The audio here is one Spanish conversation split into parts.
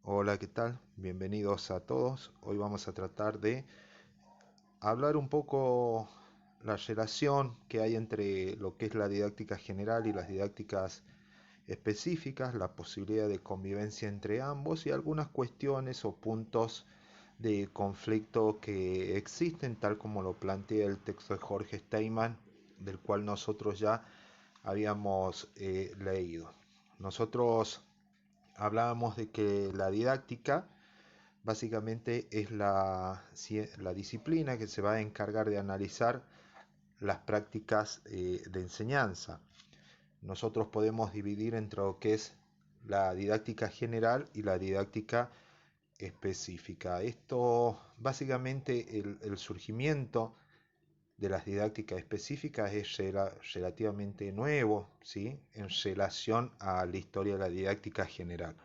Hola, ¿qué tal? Bienvenidos a todos. Hoy vamos a tratar de hablar un poco la relación que hay entre lo que es la didáctica general y las didácticas específicas, la posibilidad de convivencia entre ambos y algunas cuestiones o puntos de conflicto que existen, tal como lo plantea el texto de Jorge Steinman, del cual nosotros ya habíamos leído. Nosotros hablábamos de que la didáctica básicamente es la disciplina que se va a encargar de analizar las prácticas de enseñanza. Nosotros podemos dividir entre lo que es la didáctica general y la didáctica específica. Esto, básicamente, el surgimiento de las didácticas específicas es relativamente nuevo, ¿sí?, en relación a la historia de la didáctica general.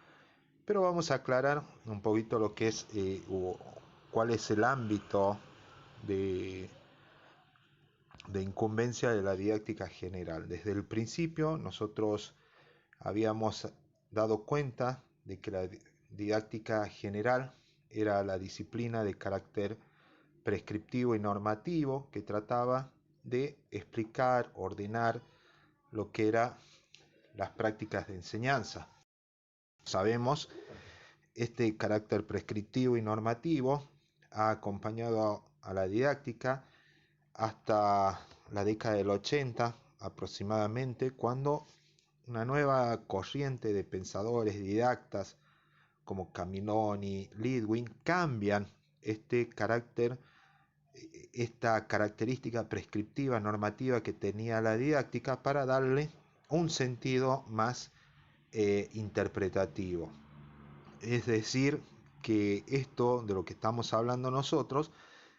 Pero vamos a aclarar un poquito lo que es cuál es el ámbito de, de incumbencia de la didáctica general. Desde el principio nosotros habíamos dado cuenta de que la didáctica general era la disciplina de carácter prescriptivo y normativo que trataba de explicar, ordenar lo que eran las prácticas de enseñanza. Sabemos este carácter prescriptivo y normativo ha acompañado a la didáctica hasta la década del 80 aproximadamente, cuando una nueva corriente de pensadores didactas como Camilloni, Lidwin cambian este carácter, esta característica prescriptiva normativa que tenía la didáctica para darle un sentido más interpretativo. Es decir, que esto de lo que estamos hablando nosotros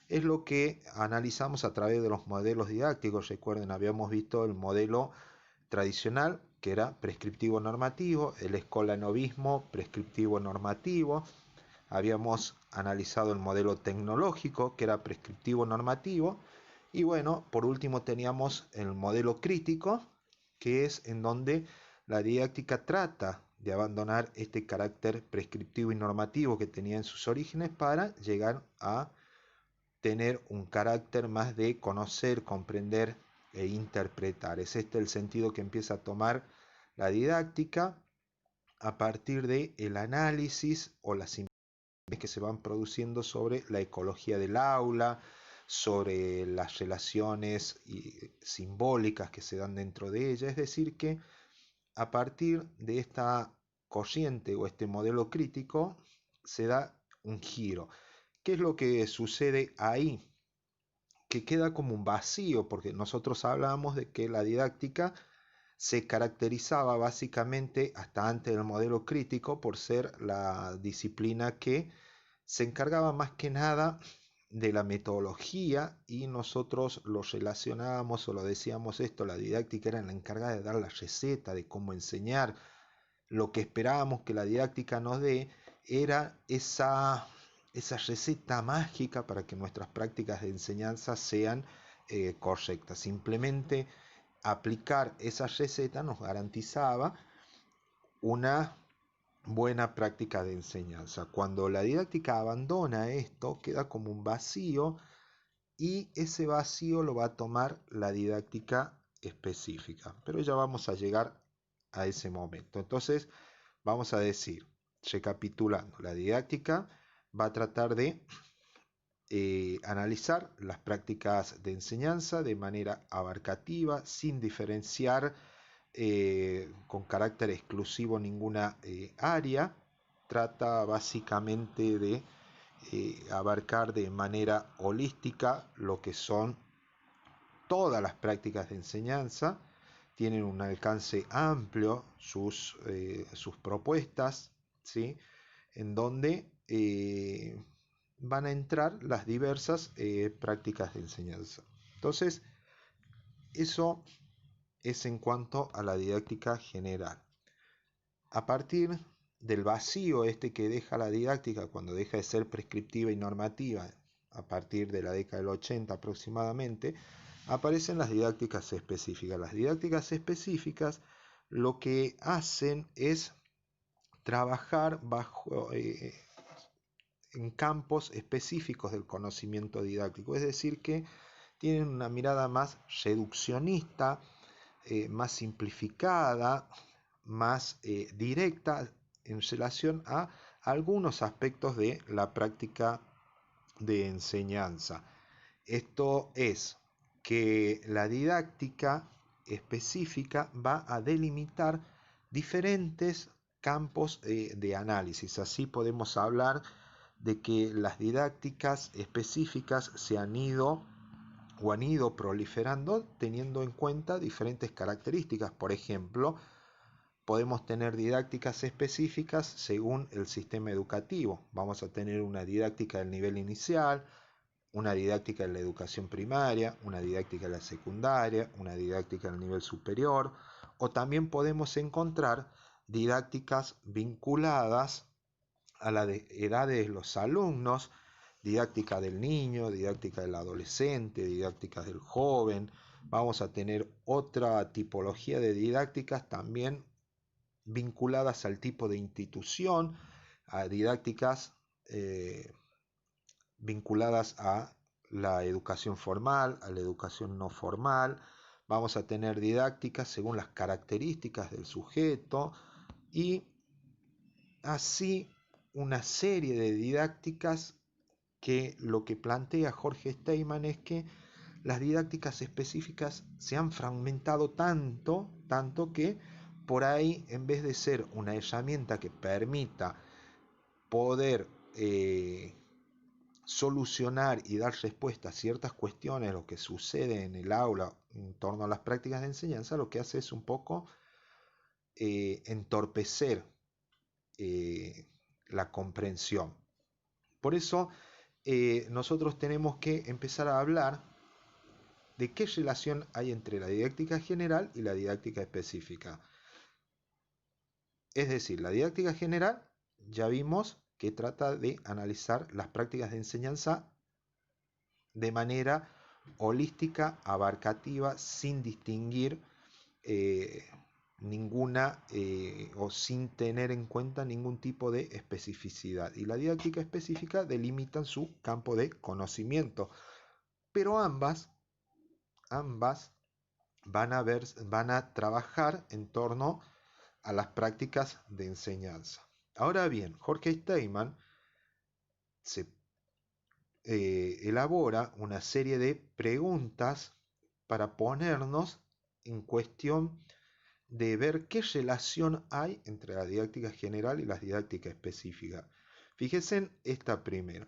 es lo que analizamos a través de los modelos didácticos. Recuerden, habíamos visto el modelo tradicional, que era prescriptivo normativo, el escolanovismo prescriptivo normativo. Habíamos analizado el modelo tecnológico, que era prescriptivo normativo. Y bueno, por último teníamos el modelo crítico, que es en donde la didáctica trata de abandonar este carácter prescriptivo y normativo que tenía en sus orígenes para llegar a tener un carácter más de conocer, comprender e interpretar. Es este el sentido que empieza a tomar la didáctica a partir de el análisis o las investigaciones que se van produciendo sobre la ecología del aula, sobre las relaciones simbólicas que se dan dentro de ella. Es decir, que a partir de esta corriente o este modelo crítico se da un giro. ¿Qué es lo que sucede ahí? Que queda como un vacío, porque nosotros hablábamos de que la didáctica se caracterizaba básicamente hasta antes del modelo crítico por ser la disciplina que se encargaba más que nada de la metodología, y nosotros lo relacionábamos o lo decíamos esto: la didáctica era la encargada de dar la receta de cómo enseñar. Lo que esperábamos que la didáctica nos dé era esa receta mágica para que nuestras prácticas de enseñanza sean correctas. Simplemente aplicar esa receta nos garantizaba una buena práctica de enseñanza. Cuando la didáctica abandona esto, queda como un vacío, y ese vacío lo va a tomar la didáctica específica. Pero ya vamos a llegar a ese momento. Entonces, vamos a decir, recapitulando, la didáctica va a tratar de analizar las prácticas de enseñanza de manera abarcativa, sin diferenciar con carácter exclusivo ninguna área. Trata básicamente de abarcar de manera holística lo que son todas las prácticas de enseñanza. Tienen un alcance amplio sus propuestas, ¿sí?, en donde van a entrar las diversas prácticas de enseñanza. Entonces, eso es en cuanto a la didáctica general. A partir del vacío que deja la didáctica cuando deja de ser prescriptiva y normativa, a partir de la década del 80 aproximadamente, aparecen las didácticas específicas. Las didácticas específicas lo que hacen es trabajar en campos específicos del conocimiento didáctico, es decir, que tienen una mirada más reduccionista, más simplificada, más directa en relación a algunos aspectos de la práctica de enseñanza. Esto es que la didáctica específica va a delimitar diferentes campos de análisis. Así podemos hablar de que las didácticas específicas se han ido o han ido proliferando teniendo en cuenta diferentes características. Por ejemplo, podemos tener didácticas específicas según el sistema educativo. Vamos a tener una didáctica del nivel inicial, una didáctica de la educación primaria, una didáctica de la secundaria, una didáctica del nivel superior, o también podemos encontrar didácticas vinculadas a la edad de los alumnos, didáctica del niño, didáctica del adolescente, didáctica del joven. Vamos a tener otra tipología de didácticas también vinculadas al tipo de institución, a didácticas vinculadas a la educación formal, a la educación no formal. Vamos a tener didácticas según las características del sujeto y así una serie de didácticas que lo que plantea Jorge Steinman es que las didácticas específicas se han fragmentado tanto que por ahí, en vez de ser una herramienta que permita poder solucionar y dar respuesta a ciertas cuestiones, lo que sucede en el aula en torno a las prácticas de enseñanza, lo que hace es un poco entorpecer la comprensión. Por eso nosotros tenemos que empezar a hablar de qué relación hay entre la didáctica general y la didáctica específica. Es decir, la didáctica general ya vimos que trata de analizar las prácticas de enseñanza de manera holística, abarcativa, sin distinguir ninguna o sin tener en cuenta ningún tipo de especificidad. Y la didáctica específica delimitan su campo de conocimiento. Pero ambas van a trabajar en torno a las prácticas de enseñanza. Ahora bien, Jorge Steinman se elabora una serie de preguntas para ponernos en cuestión de ver qué relación hay entre la didáctica general y la didáctica específica. Fíjense en esta primera.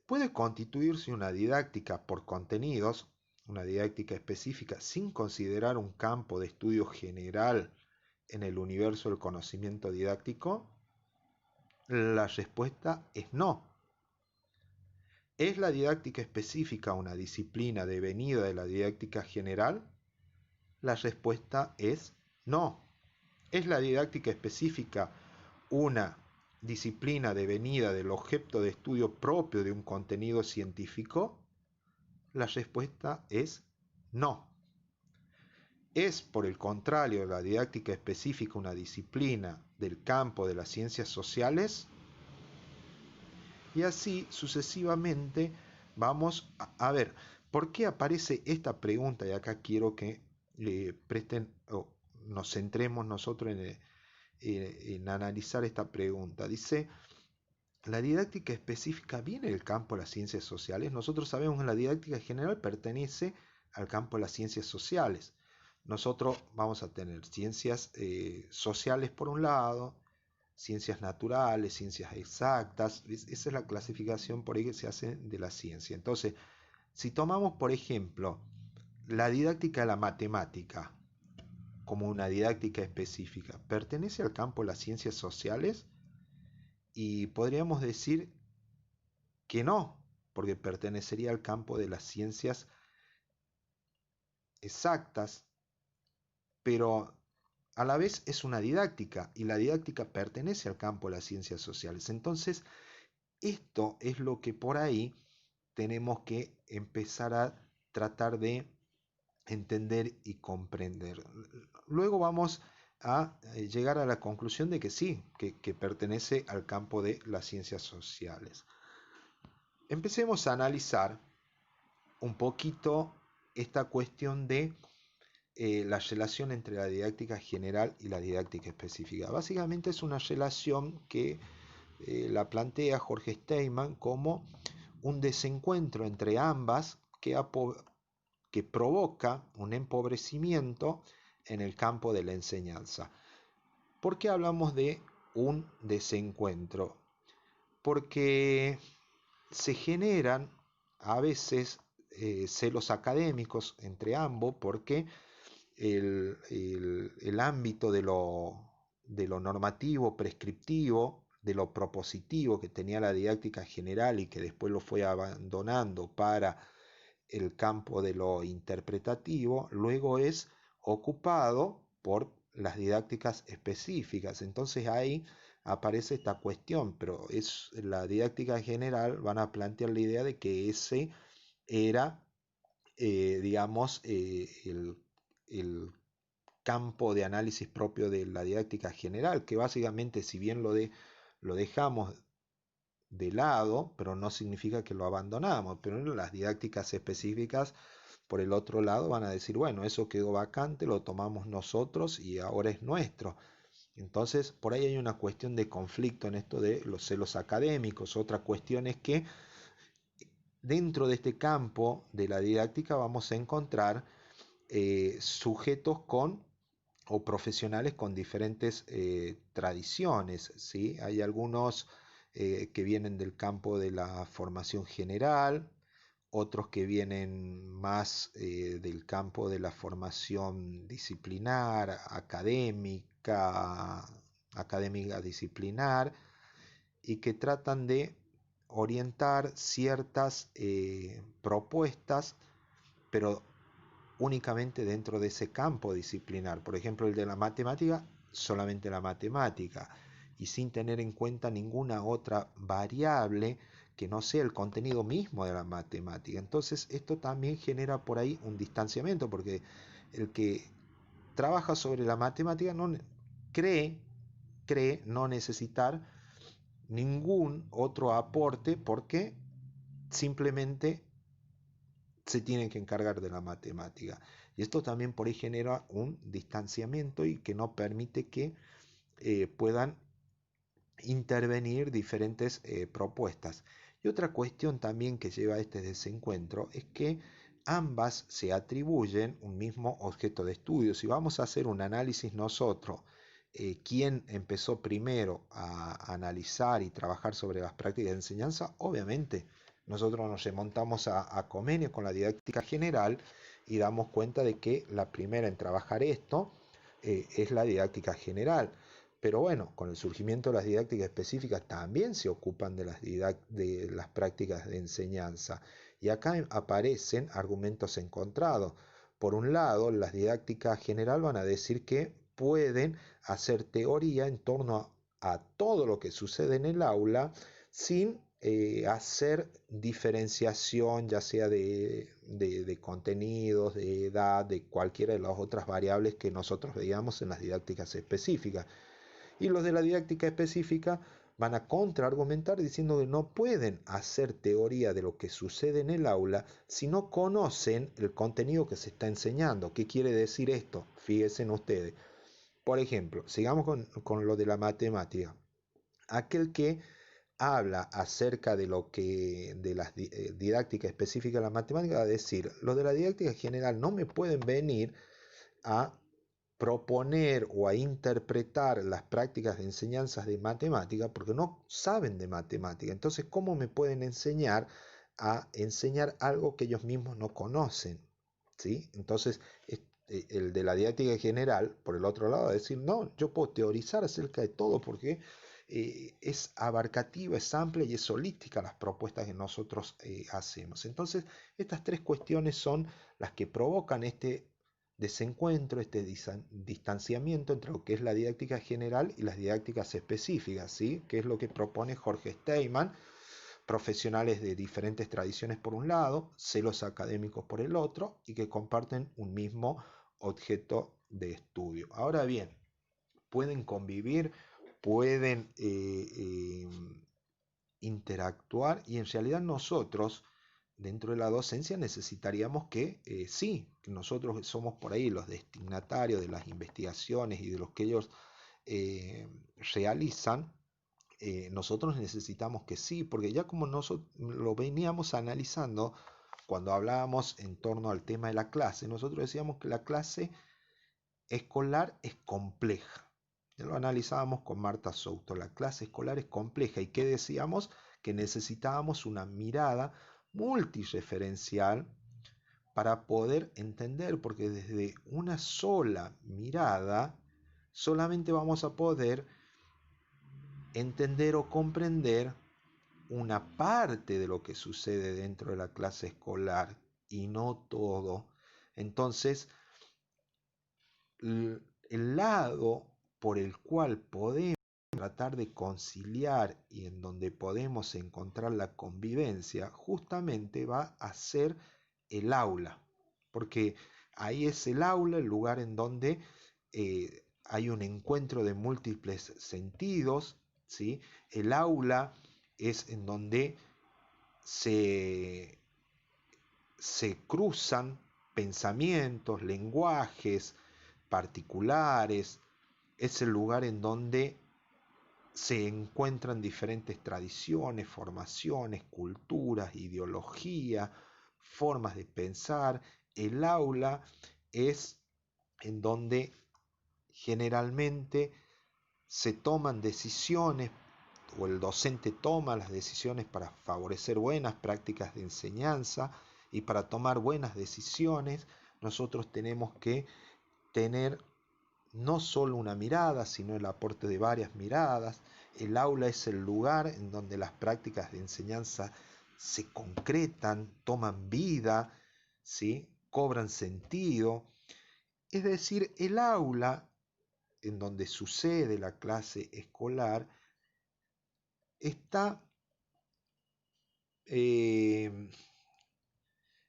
Puede constituirse una didáctica por contenidos, una didáctica específica, sin considerar un campo de estudio general en el universo del conocimiento didáctico. La respuesta es no. ¿Es la didáctica específica una disciplina devenida de la didáctica general? La respuesta es no. ¿Es la didáctica específica una disciplina devenida del objeto de estudio propio de un contenido científico? La respuesta es no. ¿Es, por el contrario, la didáctica específica una disciplina del campo de las ciencias sociales? Y así sucesivamente vamos a ver por qué aparece esta pregunta, y acá quiero que presten o nos centremos nosotros en analizar esta pregunta. Dice, ¿la didáctica específica viene del campo de las ciencias sociales? Nosotros sabemos que la didáctica general pertenece al campo de las ciencias sociales. Nosotros vamos a tener ciencias sociales por un lado, ciencias naturales, ciencias exactas. Esa es la clasificación por ahí que se hace de la ciencia. Entonces, si tomamos, por ejemplo, la didáctica de la matemática como una didáctica específica, ¿pertenece al campo de las ciencias sociales? Y podríamos decir que no, porque pertenecería al campo de las ciencias exactas, pero a la vez es una didáctica y la didáctica pertenece al campo de las ciencias sociales. Entonces, esto es lo que por ahí tenemos que empezar a tratar de entender y comprender. Luego vamos a llegar a la conclusión de que sí, que pertenece al campo de las ciencias sociales. Empecemos a analizar un poquito esta cuestión de la relación entre la didáctica general y la didáctica específica. Básicamente es una relación que la plantea Jorge Steinman como un desencuentro entre ambas que provoca un empobrecimiento en el campo de la enseñanza. ¿Por qué hablamos de un desencuentro? Porque se generan a veces celos académicos entre ambos, porque el ámbito de lo normativo, prescriptivo, de lo propositivo que tenía la didáctica general y que después lo fue abandonando para el campo de lo interpretativo, luego es ocupado por las didácticas específicas. Entonces ahí aparece esta cuestión, pero es la didáctica general, van a plantear la idea de que ese era, digamos, el campo de análisis propio de la didáctica general, que básicamente, si bien lo dejamos de lado, pero no significa que lo abandonamos, pero en las didácticas específicas, por el otro lado, van a decir, bueno, eso quedó vacante, lo tomamos nosotros y ahora es nuestro. Entonces, por ahí hay una cuestión de conflicto en esto de los celos académicos. Otra cuestión es que dentro de este campo de la didáctica vamos a encontrar sujetos con o profesionales con diferentes tradiciones, ¿sí? Hay algunos que vienen del campo de la formación general, otros que vienen más del campo de la formación disciplinar, académica disciplinar, y que tratan de orientar ciertas propuestas, pero únicamente dentro de ese campo disciplinar. Por ejemplo, el de la matemática, solamente la matemática, y sin tener en cuenta ninguna otra variable que no sea el contenido mismo de la matemática. Entonces, esto también genera por ahí un distanciamiento, porque el que trabaja sobre la matemática no cree, cree no necesitar ningún otro aporte porque simplemente se tienen que encargar de la matemática. Y esto también por ahí genera un distanciamiento y que no permite que puedan intervenir diferentes propuestas. Y otra cuestión también que lleva a este desencuentro es que ambas se atribuyen un mismo objeto de estudio. Si vamos a hacer un análisis nosotros, quién empezó primero a analizar y trabajar sobre las prácticas de enseñanza, obviamente nosotros nos remontamos a Comenius con la didáctica general y damos cuenta de que la primera en trabajar esto es la didáctica general. Pero bueno, con el surgimiento de las didácticas específicas también se ocupan de las prácticas de enseñanza. Y acá aparecen argumentos encontrados. Por un lado, las didácticas general van a decir que pueden hacer teoría en torno a todo lo que sucede en el aula sin hacer diferenciación, ya sea de contenidos, de edad, de cualquiera de las otras variables que nosotros veíamos en las didácticas específicas. Y los de la didáctica específica van a contraargumentar diciendo que no pueden hacer teoría de lo que sucede en el aula si no conocen el contenido que se está enseñando. ¿Qué quiere decir esto? Fíjense ustedes. Por ejemplo, sigamos con lo de la matemática. Aquel que habla acerca de lo que de la didáctica específica de la matemática va a decir, los de la didáctica general no me pueden venir a proponer o a interpretar las prácticas de enseñanzas de matemática porque no saben de matemática. Entonces, ¿cómo me pueden enseñar a enseñar algo que ellos mismos no conocen? ¿Sí? Entonces, el de la didáctica general, por el otro lado, va a decir, no, yo puedo teorizar acerca de todo porque es abarcativa, es amplia y es holística las propuestas que nosotros hacemos. Entonces, estas tres cuestiones son las que provocan este desencuentro, este distanciamiento entre lo que es la didáctica general y las didácticas específicas, ¿sí? Que es lo que propone Jorge Steinman, profesionales de diferentes tradiciones por un lado, celos académicos por el otro, y que comparten un mismo objeto de estudio. Ahora bien, pueden convivir, pueden interactuar, y en realidad nosotros dentro de la docencia necesitaríamos que sí, nosotros somos por ahí los destinatarios de las investigaciones y de los que ellos realizan. Nosotros necesitamos que sí, porque ya como nosotros lo veníamos analizando cuando hablábamos en torno al tema de la clase, nosotros decíamos que la clase escolar es compleja. Ya lo analizábamos con Marta Souto, la clase escolar es compleja. ¿Y qué decíamos? Que necesitábamos una mirada multireferencial para poder entender, porque desde una sola mirada solamente vamos a poder entender o comprender una parte de lo que sucede dentro de la clase escolar y no todo. Entonces, el lado por el cual podemos tratar de conciliar y en donde podemos encontrar la convivencia, justamente va a ser el aula, porque ahí es el aula, el lugar en donde hay un encuentro de múltiples sentidos, ¿sí? El aula es en donde se, se cruzan pensamientos, lenguajes particulares, es el lugar en donde se encuentran diferentes tradiciones, formaciones, culturas, ideología, formas de pensar. El aula es en donde generalmente se toman decisiones o el docente toma las decisiones para favorecer buenas prácticas de enseñanza, y para tomar buenas decisiones nosotros tenemos que tener no solo una mirada, sino el aporte de varias miradas. El aula es el lugar en donde las prácticas de enseñanza se concretan, toman vida, ¿sí? Cobran sentido. Es decir, el aula en donde sucede la clase escolar está, eh,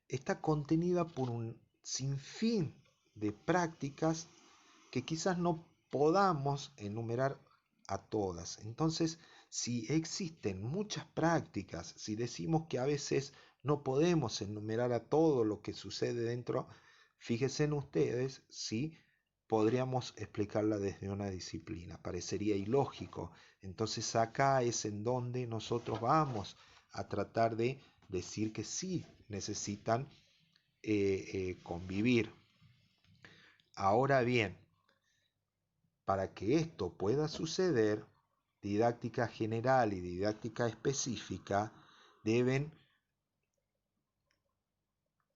está contenida por un sinfín de prácticas que quizás no podamos enumerar a todas. Entonces, si existen muchas prácticas, si decimos que a veces no podemos enumerar a todo lo que sucede dentro, fíjense en ustedes si podríamos explicarla desde una disciplina. Parecería ilógico. Entonces acá es en donde nosotros vamos a tratar de decir que sí necesitan convivir. Ahora bien, para que esto pueda suceder, didáctica general y didáctica específica deben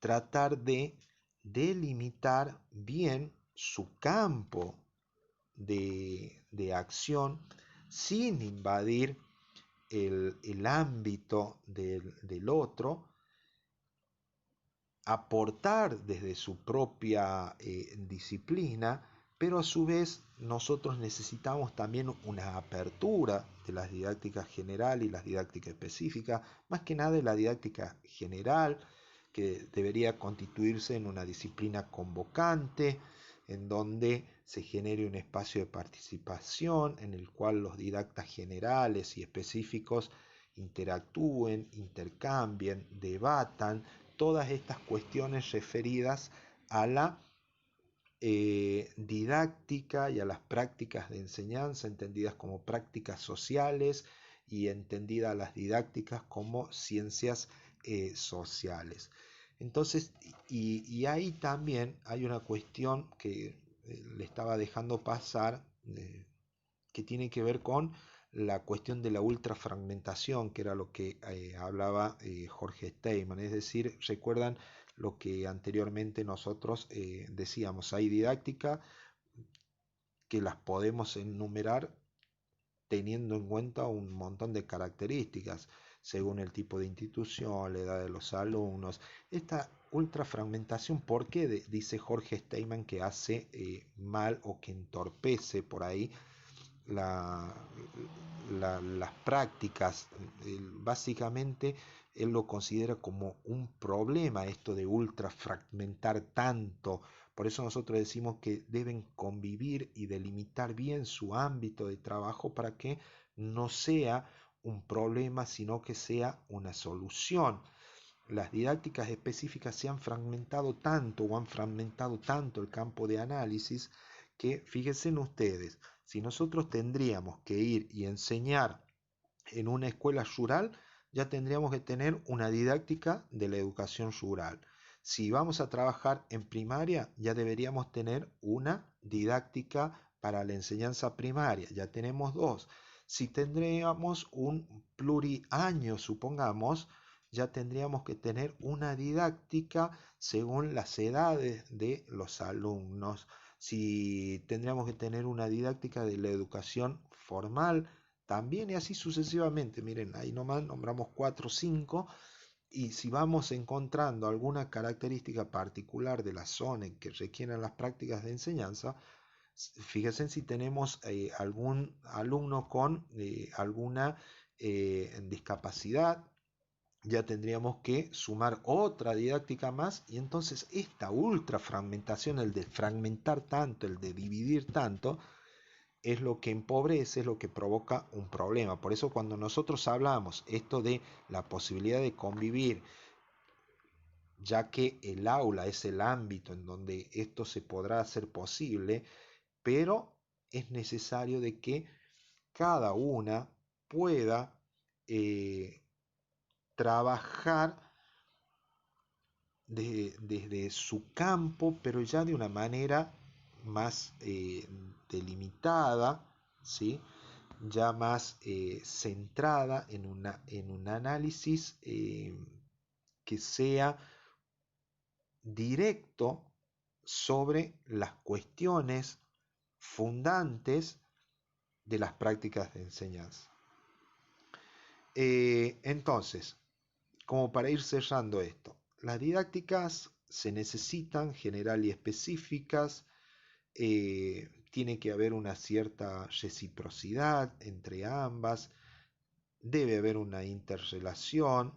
tratar de delimitar bien su campo de acción sin invadir el ámbito del otro, aportar desde su propia disciplina, pero a su vez nosotros necesitamos también una apertura de las didácticas general y las didácticas específicas, más que nada de la didáctica general, que debería constituirse en una disciplina convocante, en donde se genere un espacio de participación en el cual los didactas generales y específicos interactúen, intercambien, debatan todas estas cuestiones referidas a la didáctica y a las prácticas de enseñanza, entendidas como prácticas sociales y entendidas las didácticas como ciencias sociales. Entonces, y ahí también hay una cuestión que le estaba dejando pasar, que tiene que ver con la cuestión de la ultrafragmentación, que era lo que hablaba Jorge Steinman. Es decir, recuerdan lo que anteriormente nosotros decíamos, hay didáctica que las podemos enumerar teniendo en cuenta un montón de características, según el tipo de institución, la edad de los alumnos. Esta ultrafragmentación, ¿por qué dice Jorge Steinman que hace mal o que entorpece por ahí la, las prácticas? Básicamente él lo considera como un problema esto de ultrafragmentar tanto, Por eso nosotros decimos que deben convivir y delimitar bien su ámbito de trabajo para que no sea un problema, sino que sea una solución. Las didácticas específicas se han fragmentado tanto o han fragmentado tanto el campo de análisis que fíjense en ustedes, si nosotros tendríamos que ir y enseñar en una escuela rural, ya tendríamos que tener una didáctica de la educación rural. Si vamos a trabajar en primaria, ya deberíamos tener una didáctica para la enseñanza primaria, ya tenemos dos. Si tendríamos un pluriaño, supongamos, ya tendríamos que tener una didáctica según las edades de los alumnos. Si tendríamos que tener una didáctica de la educación formal, también y así sucesivamente. Miren, ahí nomás nombramos 4 o 5 y si vamos encontrando alguna característica particular de la zona en que requieran las prácticas de enseñanza, fíjense si tenemos algún alumno con alguna discapacidad, ya tendríamos que sumar otra didáctica más y entonces esta ultra fragmentación, el de fragmentar tanto, el de dividir tanto, es lo que empobrece, es lo que provoca un problema. Por eso cuando nosotros hablamos esto de la posibilidad de convivir, ya que el aula es el ámbito en donde esto se podrá hacer posible, pero es necesario de que cada una pueda eh, trabajar desde su campo, pero ya de una manera más delimitada, ¿sí? Ya más centrada en un análisis que sea directo sobre las cuestiones fundantes de las prácticas de enseñanza. Entonces, como para ir cerrando esto, las didácticas se necesitan general y específicas, tiene que haber una cierta reciprocidad entre ambas, debe haber una interrelación,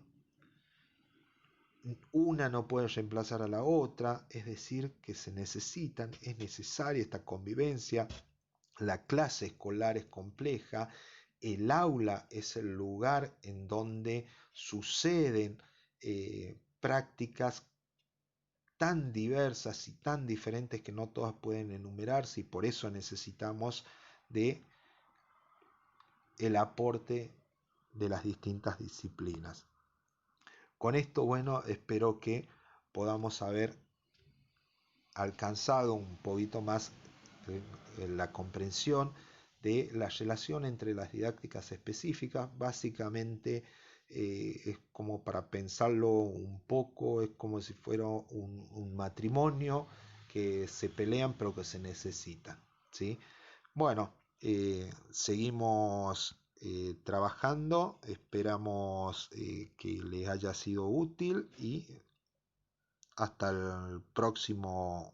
una no puede reemplazar a la otra, es decir, que se necesitan, es necesaria esta convivencia, la clase escolar es compleja, el aula es el lugar en donde suceden prácticas tan diversas y tan diferentes que no todas pueden enumerarse y por eso necesitamos de el aporte de las distintas disciplinas. Con esto, bueno, espero que podamos haber alcanzado un poquito más la comprensión de la relación entre las didácticas específicas. Básicamente es como para pensarlo un poco, es como si fuera un matrimonio que se pelean pero que se necesitan, ¿sí? Bueno, seguimos trabajando, esperamos que les haya sido útil y hasta el próximo